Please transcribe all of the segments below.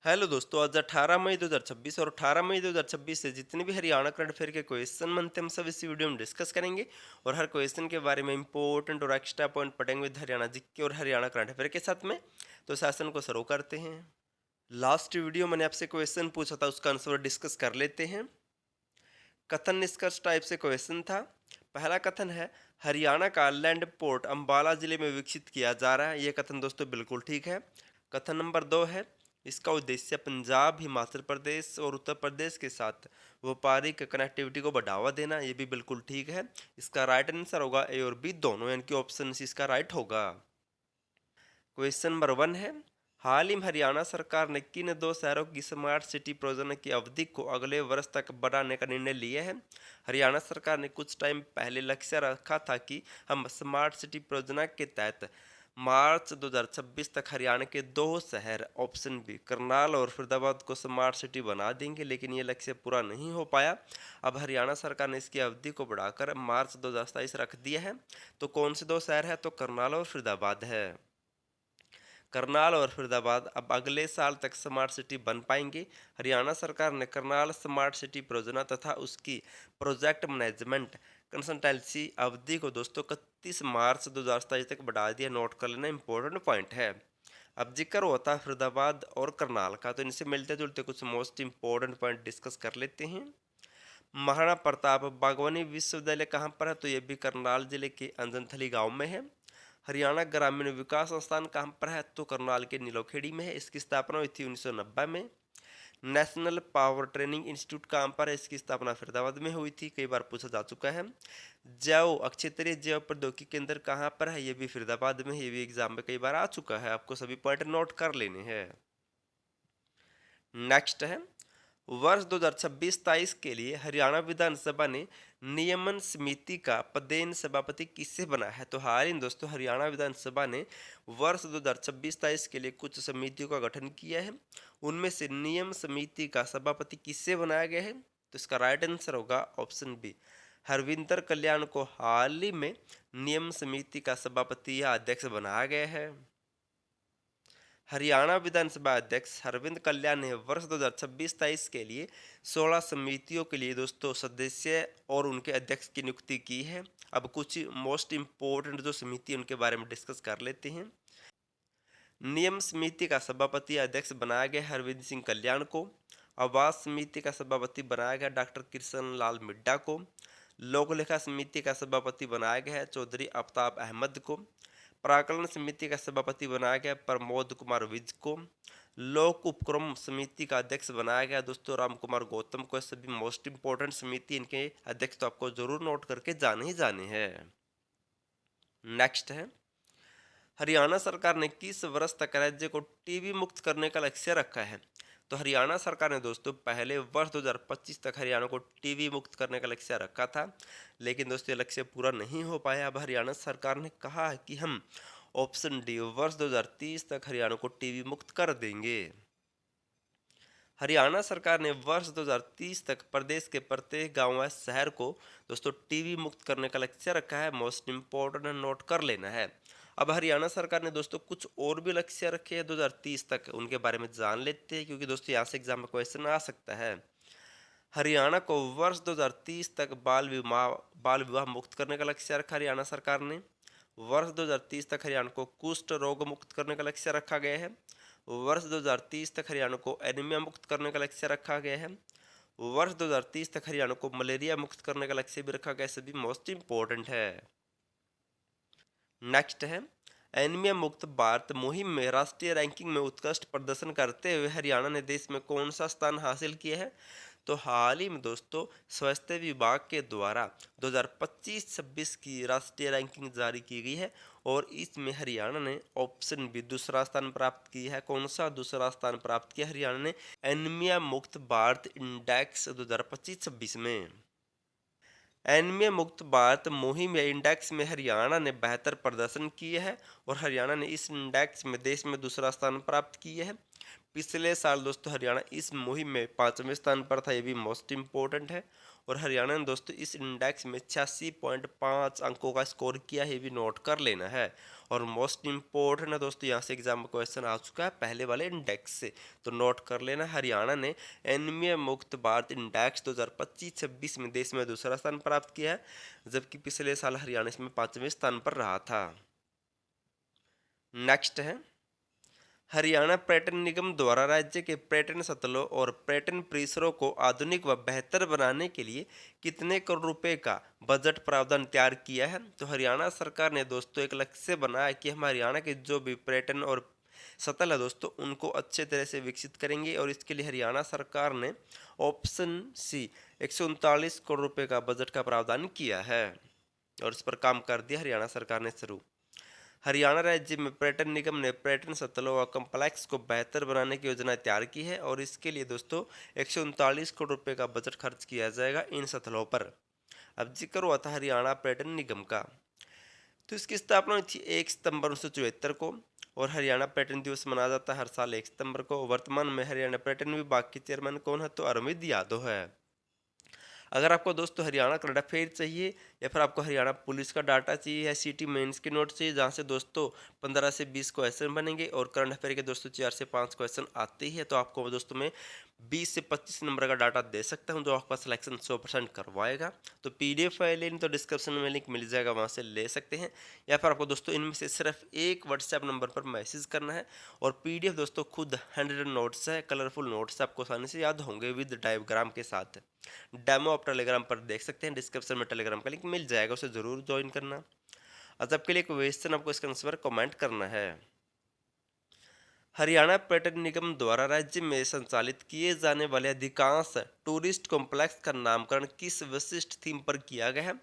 Hello दोस्तों, आज 18 मई 2026 और 18 मई 2026 से जितने भी हरियाणा करंट अफेयर के क्वेश्चन बनते हैं हम सब इसी वीडियो में डिस्कस करेंगे। और हर क्वेश्चन के बारे में इंपॉर्टेंट और एक्स्ट्रा पॉइंट पढ़ेंगे विद हरियाणा जीके और हरियाणा करंट अफेयर के साथ में। तो सेशन को शुरू करते हैं। लास्ट वीडियो मैंने आपसे क्वेश्चन पूछा था, उसका आंसर डिस्कस कर लेते हैं। कथन निष्कर्ष टाइप से क्वेश्चन था। पहला कथन है, हरियाणा का लैंड पोर्ट अंबाला जिले में विकसित किया जा रहा है। ये कथन दोस्तों बिल्कुल ठीक है। कथन नंबर 2 है, इसका उद्देश्य पंजाब, हिमाचल प्रदेश और उत्तर प्रदेश के साथ व्यापारिक कनेक्टिविटी को बढ़ावा देना। ये भी बिल्कुल ठीक है। इसका राइट आंसर होगा ए और बी दोनों, यानी कि ऑप्शन सी इसका राइट होगा। क्वेश्चन नंबर 1 है, हाल ही में हरियाणा सरकार ने किन दो शहरों की स्मार्ट सिटी परियोजना की अवधि को अगले वर्ष तक बढ़ाने का निर्णय लिया है। हरियाणा सरकार ने कुछ टाइम पहले लक्ष्य रखा था कि हम स्मार्ट सिटी परियोजना के तहत मार्च 2026 तक हरियाणा के दो शहर ऑप्शन बी करनाल और फरीदाबाद को स्मार्ट सिटी बना देंगे, लेकिन ये लक्ष्य पूरा नहीं हो पाया। अब हरियाणा सरकार ने इसकी अवधि को बढ़ाकर मार्च 2027 रख दिया है। तो कौन से दो शहर है? तो करनाल और फरीदाबाद है। करनाल और फरीदाबाद अब अगले साल तक स्मार्ट सिटी बन पाएंगे। हरियाणा सरकार ने करनाल स्मार्ट सिटी परियोजना तथा उसकी प्रोजेक्ट मैनेजमेंट कंसल्टेंसी अवधि को दोस्तों 31 मार्च 2027 तक बढ़ा दिया। नोट कर लेना, इंपॉर्टेंट पॉइंट है। अब जिक्र होता है फरीदाबाद और करनाल का, तो इनसे मिलते जुलते कुछ मोस्ट इंपॉर्टेंट पॉइंट डिस्कस कर लेते हैं। महाराणा प्रताप बागवानी विश्वविद्यालय कहाँ पर है? तो ये भी करनाल जिले के अंजनथली गांव में है। हरियाणा ग्रामीण विकास संस्थान कहाँ पर है? तो करनाल के नीलोखेड़ी में है। इसकी स्थापना हुई थी 1990 में। नेशनल पावर ट्रेनिंग इंस्टीट्यूट कहाँ पर है? इसकी स्थापना फरीदाबाद में हुई थी, कई बार पूछा जा चुका है। जैव क्षेत्रीय जैव प्रौद्योगिकी केंद्र कहाँ पर है? ये भी फरीदाबाद में, ये भी एग्जाम में कई बार आ चुका है, आपको सभी पॉइंट नोट कर लेने हैं। नेक्स्ट है, वर्ष 2026-27 के लिए हरियाणा विधानसभा ने नियमन समिति का पदेन सभापति किससे बना है? तो हाल ही में दोस्तों हरियाणा विधानसभा ने वर्ष 2026-27 के लिए कुछ समितियों का गठन किया है। उनमें से नियम समिति का सभापति किससे बनाया गया है? तो इसका राइट आंसर होगा ऑप्शन बी, हरविंदर कल्याण को हाल ही में नियम समिति का सभापति या अध्यक्ष बनाया गया है। हरियाणा विधानसभा अध्यक्ष अरविंद कल्याण ने वर्ष 2026-27 के लिए 16 समितियों के लिए दोस्तों सदस्य और उनके अध्यक्ष की नियुक्ति की है। अब कुछ मोस्ट इम्पोर्टेंट जो समिति उनके बारे में डिस्कस कर लेते हैं। नियम समिति का सभापति या अध्यक्ष बनाया गया हरविंद सिंह कल्याण को। आवास समिति का सभापति बनाया गया डॉक्टर कृष्ण लाल मिड्डा को। लोक लेखा समिति का सभापति बनाया गया है चौधरी आफ्ताब अहमद को। प्राकलन समिति का सभापति बनाया गया प्रमोद कुमार विज को। लोक उपक्रम समिति का अध्यक्ष बनाया गया दोस्तों राम कुमार गौतम को। सभी मोस्ट इंपॉर्टेंट समिति, इनके अध्यक्ष तो आपको जरूर नोट करके जाने ही जाने हैं। नेक्स्ट है, हरियाणा सरकार ने किस वर्ष तक राज्य को टीबी मुक्त करने का लक्ष्य रखा है? तो हरियाणा सरकार ने दोस्तों पहले वर्ष 2025 तक हरियाणा को टीबी मुक्त करने का लक्ष्य रखा था, लेकिन दोस्तों ये लक्ष्य पूरा नहीं हो पाया। अब हरियाणा सरकार ने कहा है कि हम ऑप्शन डी वर्ष 2030 तक हरियाणा को टीबी मुक्त कर देंगे। हरियाणा सरकार ने वर्ष 2030 तक प्रदेश के प्रत्येक गांव व शहर को दोस्तों टीबी मुक्त करने का लक्ष्य रखा है। मोस्ट इंपॉर्टेंट नोट कर लेना है। अब हरियाणा सरकार ने दोस्तों कुछ और भी लक्ष्य रखे हैं 2030 तक, उनके बारे में जान लेते हैं, क्योंकि दोस्तों यहाँ से एग्जाम में क्वेश्चन आ सकता है। हरियाणा को वर्ष 2030 तक बाल विवाह मुक्त करने का लक्ष्य रखा हरियाणा सरकार ने। वर्ष 2030 तक हरियाणा को कुष्ठ रोग मुक्त करने का लक्ष्य रखा गया है। वर्ष 2030 तक हरियाणा को एनीमिया मुक्त करने का लक्ष्य रखा गया है। वर्ष 2030 तक हरियाणा को मलेरिया मुक्त करने का लक्ष्य भी रखा गया। सभी मोस्ट इंपॉर्टेंट है। नेक्स्ट है, एनीमिया मुक्त भारत मुहिम में राष्ट्रीय रैंकिंग में उत्कृष्ट प्रदर्शन करते हुए हरियाणा ने देश में कौन सा स्थान हासिल किया है? तो हाल ही में दोस्तों स्वास्थ्य विभाग के द्वारा 2025-26 की राष्ट्रीय रैंकिंग जारी की गई है और इसमें हरियाणा ने ऑप्शन बी दूसरा स्थान प्राप्त किया है। कौन सा दूसरा स्थान प्राप्त किया हरियाणा ने? एनीमिया मुक्त भारत इंडेक्स 2025-26 में। एनीमिया मुक्त भारत मुहिम या इंडेक्स में हरियाणा ने बेहतर प्रदर्शन किया है और हरियाणा ने इस इंडेक्स में देश में दूसरा स्थान प्राप्त किया है। पिछले साल दोस्तों हरियाणा इस मुहिम में 5वें स्थान पर था, ये भी मोस्ट इम्पोर्टेंट है। और हरियाणा ने दोस्तों इस इंडेक्स में 86.5 अंकों का स्कोर किया है, ये भी नोट कर लेना है। और मोस्ट इम्पोर्टेंट है दोस्तों, यहाँ से एग्जाम में क्वेश्चन आ चुका है पहले वाले इंडेक्स से, तो नोट कर लेना। हरियाणा ने एनीमिया मुक्त भारत इंडेक्स 2025-26 में देश में दूसरा स्थान प्राप्त किया है, जबकि पिछले साल हरियाणा इसमें 5वें स्थान पर रहा था। नेक्स्ट है, हरियाणा पर्यटन निगम द्वारा राज्य के पर्यटन स्थलों और पर्यटन परिसरों को आधुनिक व बेहतर बनाने के लिए कितने करोड़ रुपए का बजट प्रावधान तैयार किया है। तो हरियाणा सरकार ने दोस्तों एक लक्ष्य बनाया कि हम हरियाणा के जो भी पर्यटन और स्थल है दोस्तों उनको अच्छे तरह से विकसित करेंगे, और इसके लिए हरियाणा सरकार ने ऑप्शन सी 139 करोड़ रुपए का बजट का प्रावधान किया है, और इस पर काम कर दिया हरियाणा सरकार ने शुरू। हरियाणा राज्य में पर्यटन निगम ने पर्यटन स्थलों व कॉम्प्लेक्स को बेहतर बनाने की योजना तैयार की है, और इसके लिए दोस्तों 139 करोड़ रुपए का बजट खर्च किया जाएगा इन स्थलों पर। अब जिक्र हुआ था हरियाणा पर्यटन निगम का, तो इसकी स्थापना हुई थी 1 सितंबर 1974 को, और हरियाणा पर्यटन दिवस मनाया जाता है हर साल 1 सितंबर को। वर्तमान में हरियाणा पर्यटन विभाग के चेयरमैन कौन है, तो अरविंद यादव है। अगर आपको दोस्तों हरियाणा करंट अफेयर चाहिए, या फिर आपको हरियाणा पुलिस का डाटा चाहिए, या सिटी मेंस के नोट चाहिए जहाँ से दोस्तों 15 से 20 क्वेश्चन बनेंगे और करंट अफेयर के दोस्तों 4 से 5 क्वेश्चन आते ही है, तो आपको दोस्तों मैं 20 से 25 नंबर का डाटा दे सकता हूं जो आपका सिलेक्शन 100% करवाएगा। तो पीडीएफ फाइल लेनी तो डिस्क्रिप्शन में लिंक मिल जाएगा, वहां से ले सकते हैं। या फिर आपको दोस्तों इनमें से सिर्फ एक व्हाट्सएप नंबर पर मैसेज करना है, और पीडीएफ दोस्तों खुद 100 नोट्स है, कलरफुल नोट्स आपको आसानी से याद होंगे विद डायग्राम के साथ। डेमो आप टेलीग्राम पर देख सकते हैं, डिस्क्रिप्शन में टेलीग्राम का लिंक मिल जाएगा, उसे जरूर ज्वाइन करना। आज आपके लिए क्वेश्चन आपको इसका आंसर कमेंट करना है। हरियाणा पर्यटन निगम द्वारा राज्य में संचालित किए जाने वाले अधिकांश टूरिस्ट कॉम्प्लेक्स का नामकरण किस विशिष्ट थीम पर किया गया है।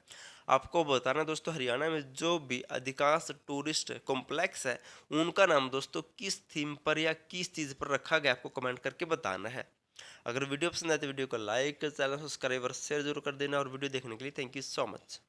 आपको बताना दोस्तों, हरियाणा में जो भी अधिकांश टूरिस्ट कॉम्प्लेक्स है उनका नाम दोस्तों किस थीम पर या किस चीज़ पर रखा गया, आपको कमेंट करके बताना है। अगर वीडियो पसंद आए तो वीडियो को लाइक, चैनल सब्सक्राइब और शेयर जरूर कर देना, और वीडियो देखने के लिए थैंक यू सो मच।